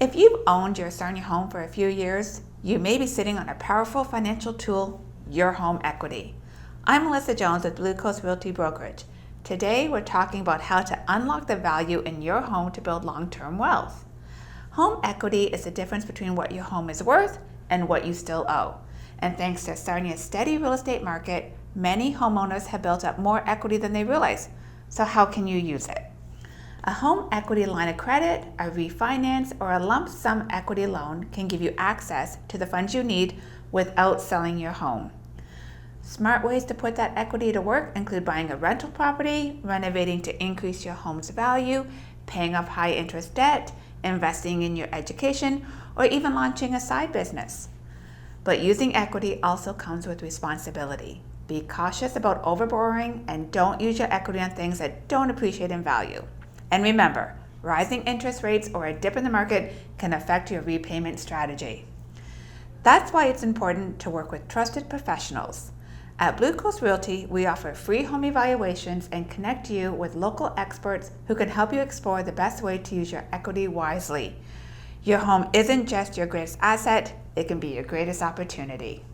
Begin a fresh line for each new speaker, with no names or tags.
If you've owned your Sarnia home for a few years, you may be sitting on a powerful financial tool, your home equity. I'm Melissa Jones with Blue Coast Realty Brokerage. Today, we're talking about how to unlock the value in your home to build long-term wealth. Home equity is the difference between what your home is worth and what you still owe. And thanks to Sarnia's steady real estate market, many homeowners have built up more equity than they realize. So how can you use it? A home equity line of credit, a refinance, or a lump sum equity loan can give you access to the funds you need without selling your home. Smart ways to put that equity to work include buying a rental property, renovating to increase your home's value, paying off high interest debt, investing in your education, or even launching a side business. But using equity also comes with responsibility. Be cautious about overborrowing and don't use your equity on things that don't appreciate in value. And remember, rising interest rates or a dip in the market can affect your repayment strategy. That's why it's important to work with trusted professionals. At Blue Coast Realty, we offer free home evaluations and connect you with local experts who can help you explore the best way to use your equity wisely. Your home isn't just your greatest asset, it can be your greatest opportunity.